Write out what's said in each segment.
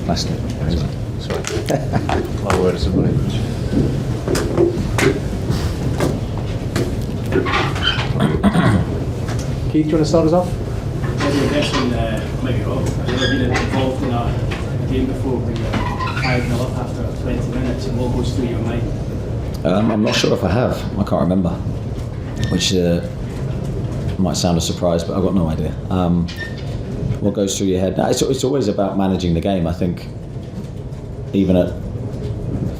Plastic. My word, it's a language. Keith, do you want to start us off? Eddie, I guess maybe wrong. Have you ever been involved in a game before when you're 5-0 up after 20 minutes, and what goes through your mind? I'm not sure if I have. I can't remember, which might sound a surprise, but I've got no idea. What goes through your head? No, it's always about managing the game. I think even at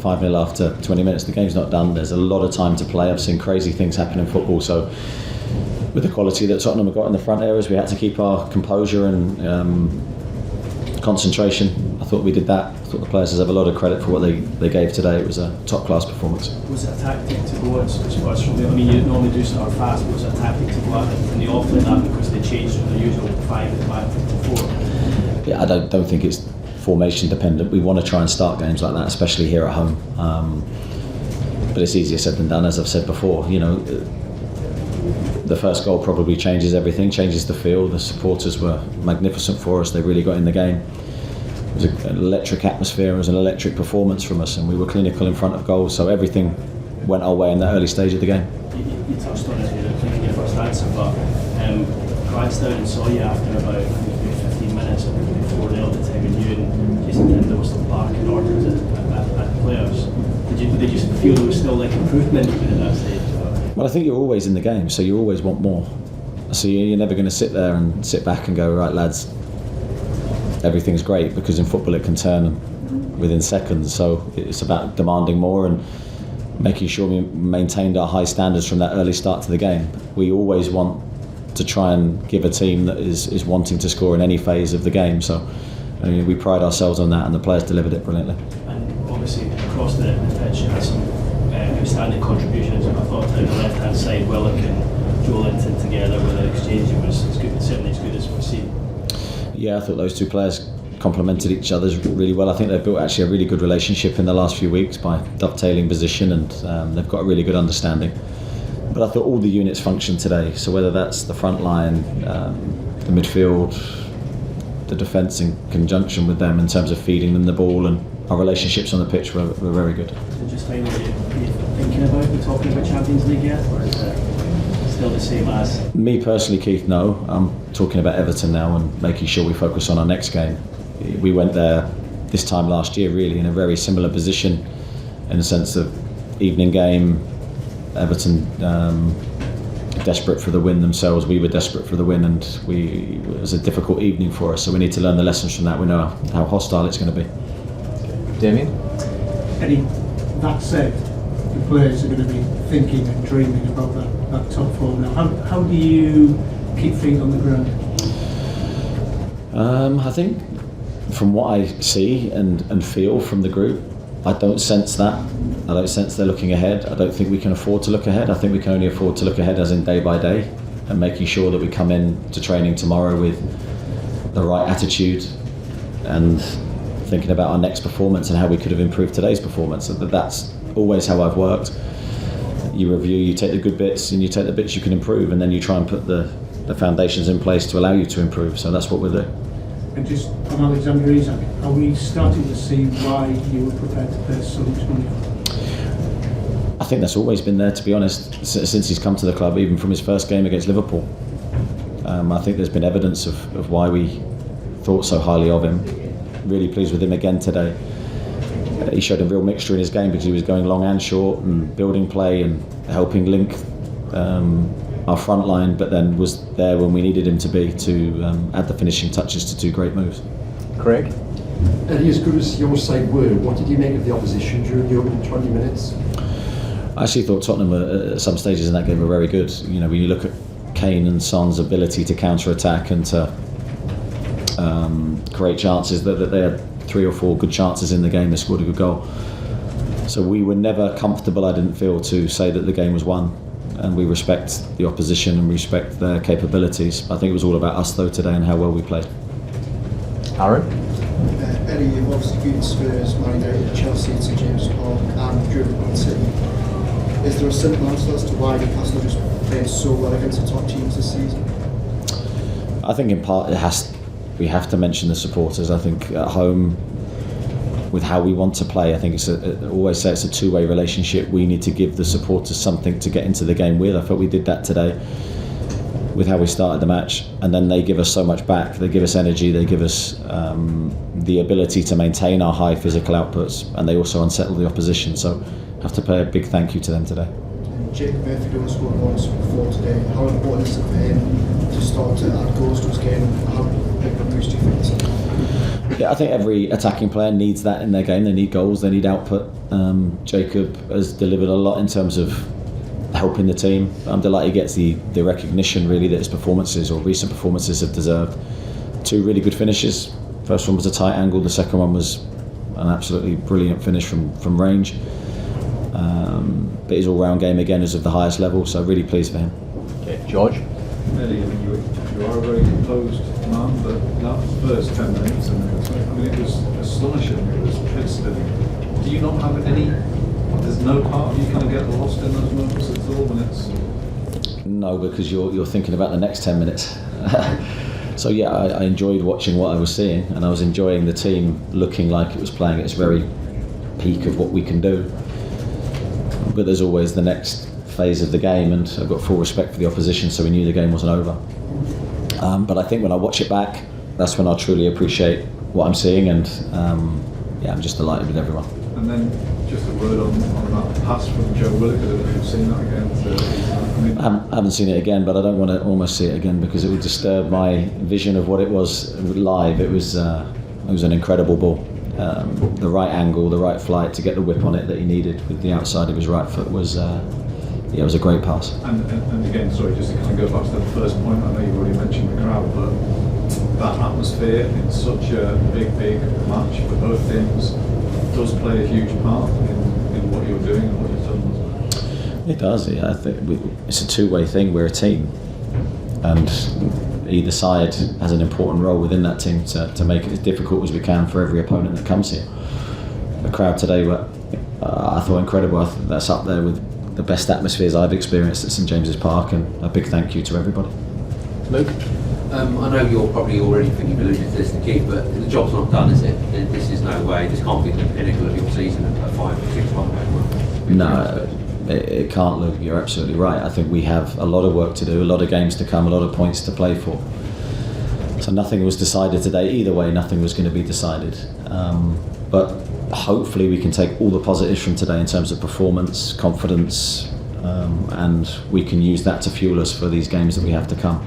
5-0 after 20 minutes, the game's not done. There's a lot of time to play. I've seen crazy things happen in football, so with the quality that Tottenham have got in the front areas, we had to keep our composure and concentration. I thought we did that. I thought the players deserve a lot of credit for what they gave today. It was a top-class performance. Was it a tactic to go and switch from the, I mean, you normally do start fast, but was it a tactic to go out and they offered that because they changed from the usual 5 back to 4? Yeah, I don't think it's formation dependent. We want to try and start games like that, especially here at home. But it's easier said than done, as I've said before. You know, the first goal probably changes everything, changes the feel. The supporters were magnificent for us. They really got in the game. It was an electric atmosphere. It was an electric performance from us, and we were clinical in front of goals. So everything went our way in that early stage of the game. You touched on it in your first answer, but glanced down and saw you after about 15 minutes before the other time, and you and Jason Tinder were still barking orders at players. Did you feel there was still like improvement even at that stage? Well, I think you're always in the game, so you always want more. So you're never going to sit there and sit back and go, right, lads, everything's great, because in football it can turn within seconds. So it's about demanding more and making sure we maintained our high standards from that early start to the game. We always want to try and give a team that is wanting to score in any phase of the game. So I mean, we pride ourselves on that, and the players delivered it brilliantly. And obviously across the pitch you had some outstanding contributions. I thought down the left hand side, Willock and Joelinton together with an exchange was certainly as good as we've seen. Yeah, I thought those two players complemented each other really well. I think they've built actually a really good relationship in the last few weeks by dovetailing position, and they've got a really good understanding. But I thought all the units functioned today, so whether that's the front line, the midfield, the defence in conjunction with them in terms of feeding them the ball, and our relationships on the pitch were very good. So just finally, are you thinking about and talking about Champions League yet, or is it still the same as? Me personally, Keith, no. I'm talking about Everton now and making sure we focus on our next game. We went there this time last year really in a very similar position, in the sense of evening game, Everton desperate for the win themselves, we were desperate for the win, and it was a difficult evening for us, so we need to learn the lessons from that. We know how hostile it's going to be. Damien? Eddie, that said, the players are going to be thinking and dreaming about that top four now. How do you keep feet on the ground? I think from what I see and feel from the group, I don't sense that. I don't sense they're looking ahead. I don't think we can afford to look ahead. I think we can only afford to look ahead as in day by day, and making sure that we come in to training tomorrow with the right attitude and thinking about our next performance and how we could have improved today's performance. That's always how I've worked. You review, you take the good bits and you take the bits you can improve, and then you try and put the foundations in place to allow you to improve. So that's what we'll do. And just on Alexander Isak, are we starting to see why you were prepared to pay so much money? I think that's always been there, to be honest, since he's come to the club, even from his first game against Liverpool. I think there's been evidence of why we thought so highly of him. Really pleased with him again today. He showed a real mixture in his game, because he was going long and short and building play and helping link our front line, but then was there when we needed him to be to add the finishing touches to two great moves. Craig? Eddie, as good as your side were, what did you make of the opposition during the opening 20 minutes? I actually thought Tottenham at some stages in that game were very good. You know, when you look at Kane and Son's ability to counter-attack and to create chances, that they had 3 or 4 good chances in the game. They scored a good goal. So we were never comfortable, I didn't feel, to say that the game was won. And we respect the opposition and respect their capabilities. I think it was all about us though today and how well we played. Aaron? Eddie, you've obviously beaten Spurs, Man United, Chelsea, St James Park and driven City. Is there a simple answer as to why Newcastle just played so well against the top teams this season? I think in part it has we have to mention the supporters. I think at home, with how we want to play, I think I always say it's a two-way relationship. We need to give the supporters something to get into the game with. I thought we did that today with how we started the match, and then they give us so much back. They give us energy, they give us the ability to maintain our high physical outputs, and they also unsettle the opposition. So I have to pay a big thank you to them today. Jacob Murphy only scored once before today. How important is it for him to start to add goals to his game? How big of a boost do you think it's? Yeah, I think every attacking player needs that in their game. They need goals, they need output. Jacob has delivered a lot in terms of helping the team. I'm delighted he gets the recognition really that his performances or recent performances have deserved. 2 really good finishes. First one was a tight angle, the second one was an absolutely brilliant finish from range. But his all-round game again is of the highest level, so really pleased for him. Okay, George? Eddie, I mean, you are a very composed man, but that first 10 minutes, it was astonishing. It was pissed. Do you not have any? There's no part of you kind of get lost in those moments at all when it's? No, because you're thinking about the next 10 minutes. So yeah, I enjoyed watching what I was seeing, and I was enjoying the team looking like it was playing at its very peak of what we can do. But there's always the next phase of the game, and I've got full respect for the opposition, so we knew the game wasn't over. But I think when I watch it back, that's when I truly appreciate what I'm seeing, and I'm just delighted with everyone. And then just a word on that pass from Joe Willock. Have you seen that again? I haven't seen it again, but I don't want to almost see it again because it would disturb my vision of what it was live. It was an incredible ball. The right angle, the right flight to get the whip on it that he needed with the outside of his right foot was it was a great pass. And again, sorry, just to kind of go back to the first point, I know you've already mentioned the crowd, but that atmosphere in such a big match for both teams does play a huge part in what you're doing and what you've done. It does, yeah. I think it's a two-way thing. We're a team, and either side has an important role within that team to make it as difficult as we can for every opponent that comes here. The crowd today were, I thought, incredible. I think that's up there with the best atmospheres I've experienced at St James's Park, and a big thank you to everybody. Luke? I know you're probably already thinking alluded to this to keep, but the job's not done, is it? This is no way, this can't be the pinnacle of your season at 5-6-1. No, it can't, Luke. You're absolutely right. I think we have a lot of work to do, a lot of games to come, a lot of points to play for. So nothing was decided today. Either way, nothing was going to be decided. But hopefully we can take all the positives from today in terms of performance, confidence, and we can use that to fuel us for these games that we have to come.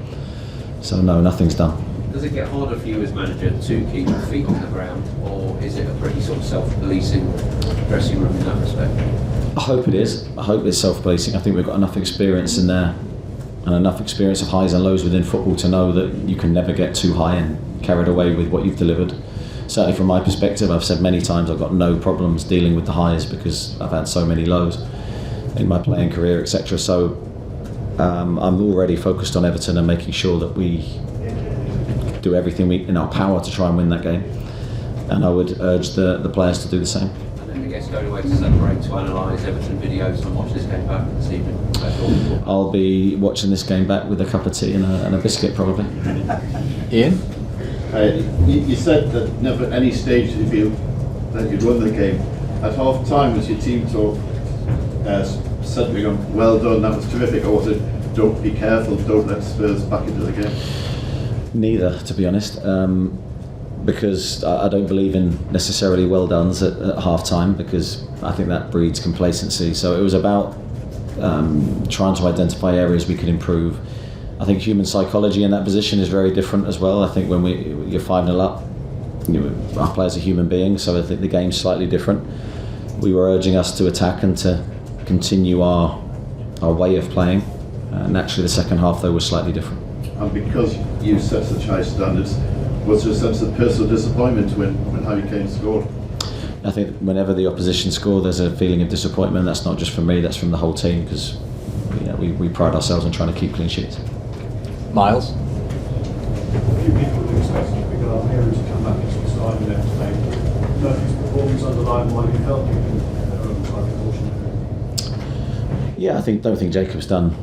So no, nothing's done. Does it get harder for you as manager to keep your feet on the ground, or is it a pretty sort of self-policing dressing room in that respect? I hope it is. I hope it's self-policing. I think we've got enough experience in there and enough experience of highs and lows within football to know that you can never get too high and carried away with what you've delivered. Certainly from my perspective, I've said many times I've got no problems dealing with the highs because I've had so many lows in my playing career, etc. So I'm already focused on Everton and making sure that we do everything in our power to try and win that game. And I would urge the players to do the same. And then I guess going away to celebrate, to analyse Everton videos and watch this game back this evening. I'll be watching this game back with a cup of tea and a biscuit probably. Ian? You said that never at any stage did you feel that you'd won the game. At half time, was your team talk suddenly going, well done, that was terrific, or was it, don't be careful, don't let Spurs back into the game? Neither, to be honest, because I don't believe in necessarily well dones at half time, because I think that breeds complacency. So it was about trying to identify areas we could improve. I think human psychology in that position is very different as well. I think when you're 5-0 up, our players are human beings, so I think the game's slightly different. We were urging us to attack and to continue our way of playing. Naturally, the second half though was slightly different. And because you set such high standards, was there a sense of personal disappointment when Harry Kane scored? I think whenever the opposition score, there's a feeling of disappointment. That's not just from me, that's from the whole team, because we pride ourselves on trying to keep clean sheets. Miles? A few people were expecting to pick up Harry to come back into the side in the next game. Murphy's performance underlined why you felt you can Yeah, I don't think Jacob's done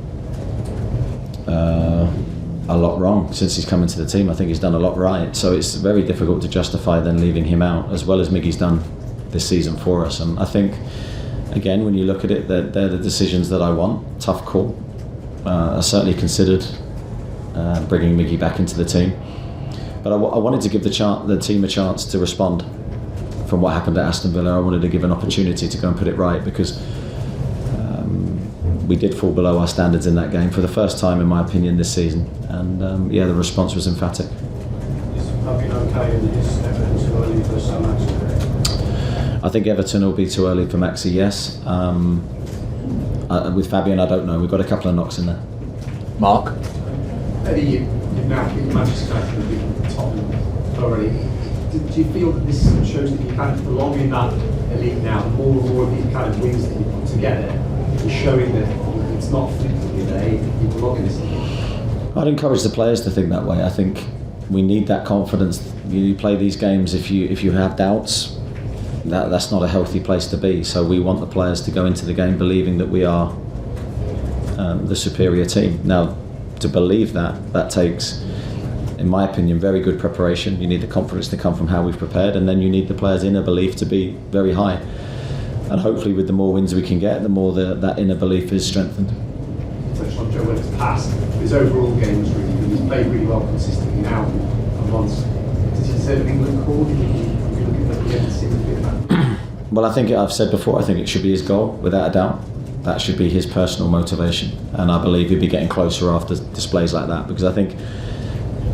a lot wrong since he's come into the team. I think he's done a lot right. So it's very difficult to justify then leaving him out, as well as Miggy's done this season for us. And I think, again, when you look at it, they're the decisions that I want. Tough call. I certainly considered bringing Miggy back into the team. But I wanted to give the team a chance to respond from what happened at Aston Villa. I wanted to give an opportunity to go and put it right, because we did fall below our standards in that game for the first time, in my opinion, this season. And the response was emphatic. Is Fabian okay, and is Everton too early for some action? I think Everton will be too early for Maxi, yes. With Fabian, I don't know. We've got a couple of knocks in there. Mark? Eddie, you've now been Manchester United and beaten Tottenham thoroughly. Do you feel that this shows that you kind of belong in that elite now? More and more of these kind of wins that you put together is showing that it's not flipping there, you belong in this league. I'd encourage the players to think that way. I think we need that confidence. You play these games if you have doubts. That's not a healthy place to be. So we want the players to go into the game believing that we are the superior team. Now, to believe that takes, in my opinion, very good preparation. You need the confidence to come from how we've prepared, and then you need the players' inner belief to be very high. And hopefully, with the more wins we can get, the more that inner belief is strengthened. Touched on Joe Willock's pass. His overall game was really good. He's played really well consistently now. And once, did he deserve an England call? Did he look at the see that? Well, I think I've said before, I think it should be his goal, without a doubt. That should be his personal motivation, and I believe he'll be getting closer after displays like that, because I think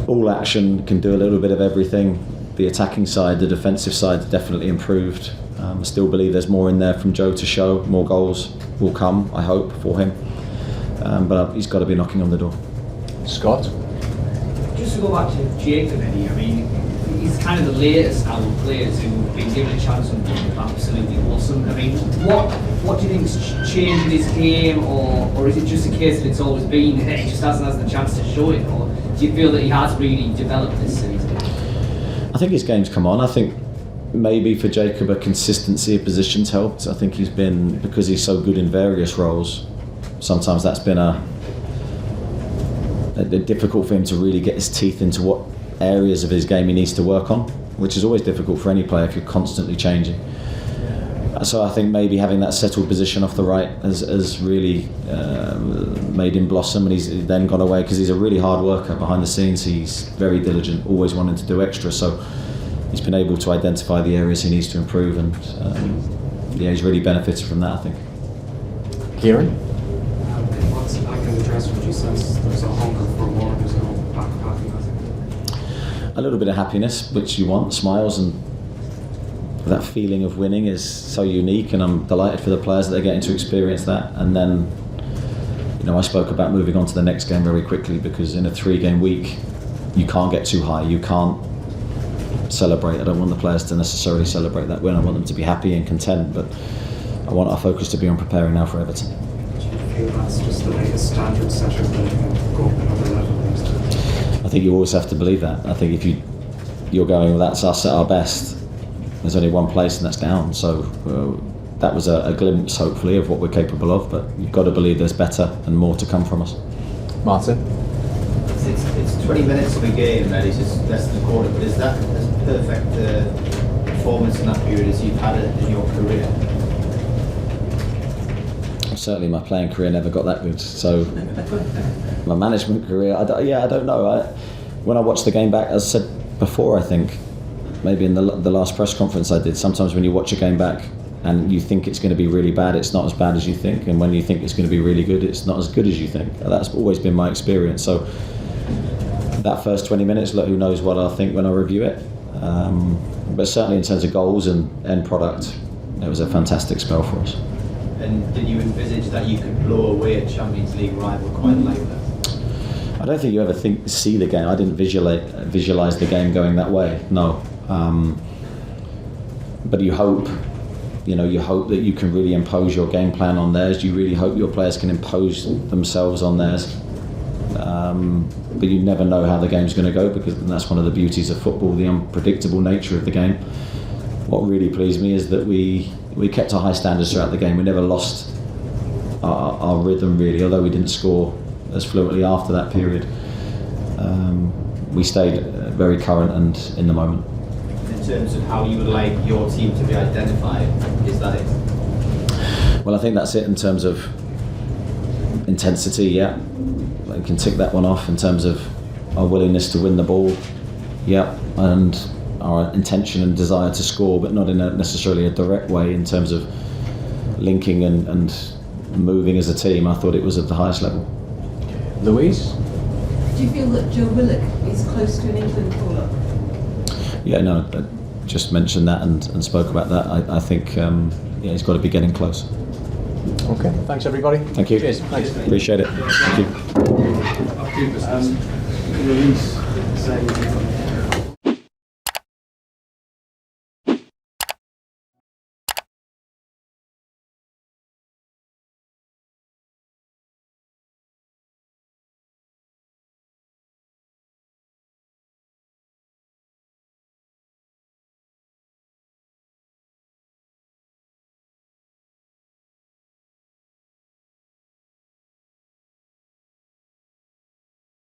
all action can do a little bit of everything. The attacking side, the defensive side definitely improved. I still believe there's more in there from Joe to show. More goals will come, I hope, for him. But he's got to be knocking on the door. Scott? Just to go back to Jacob, Eddie, I mean, he's kind of the latest out of players who've been given a chance and been absolutely awesome. I mean, what do you think's changed in his game, or is it just a case that it's always been, he just hasn't had the chance to show it, or do you feel that he has really developed this season? I think his game's come on. I think maybe for Jacob a consistency of positions helped. I think he's been, because he's so good in various roles, sometimes that's been a difficult for him to really get his teeth into what areas of his game he needs to work on, which is always difficult for any player if you're constantly changing. So I think maybe having that settled position off the right has really made him blossom, and he's then gone away, because he's a really hard worker behind the scenes. He's very diligent, always wanting to do extra, so he's been able to identify the areas he needs to improve, and he's really benefited from that, I think. Kieran? What's back in the dressing room? Do you sense there's a hunger for more? There's no lack of happiness? A little bit of happiness, which you want, smiles, and that feeling of winning is so unique, and I'm delighted for the players that they're getting to experience that. And then, I spoke about moving on to the next game very quickly, because in a 3-game week you can't get too high, you can't celebrate. I don't want the players to necessarily celebrate that win. I want them to be happy and content, but I want our focus to be on preparing now for Everton. Do you feel that's just the latest standard setter that you can go up another level? I think you always have to believe that. I think if you're going, well, that's us at our best, there's only one place, and that's down. So that was a glimpse, hopefully, of what we're capable of, but you've got to believe there's better and more to come from us. Martin? It's 20 minutes of a game, and it's just less than a quarter, but is that as perfect performance in that period as you've had it in your career? Certainly my playing career never got that good, so my management career, I don't know. When I watched the game back, as I said before, I think maybe in the last press conference I did, sometimes when you watch a game back and you think it's going to be really bad, it's not as bad as you think, and when you think it's going to be really good, it's not as good as you think. That's always been my experience. So that first 20 minutes, look, who knows what I'll think when I review it, but certainly in terms of goals and end product, it was a fantastic spell for us. And did you envisage that you could blow away a Champions League rival quite like that? I don't think you ever see the game. I didn't visualise the game going that way, no. But you hope that you can really impose your game plan on theirs. You really hope your players can impose themselves on theirs. But you never know how the game's going to go, because that's one of the beauties of football, the unpredictable nature of the game. What really pleased me is that we kept our high standards throughout the game. We never lost our rhythm, really, although we didn't score as fluently after that period. we stayed very current and in the moment. In terms of how you would like your team to be identified, is that it? Well, I think that's it in terms of intensity, yeah. I can tick that one off in terms of our willingness to win the ball, yeah, and our intention and desire to score, but not in necessarily a direct way in terms of linking and moving as a team. I thought it was at the highest level. Louise? Do you feel that Joe Willock is close to an England call-up? Yeah, no, I just mentioned that and spoke about that. I think he's got to be getting close. Okay, thanks everybody. Thank you. Cheers. Thanks. Appreciate it. Thank you. Release saying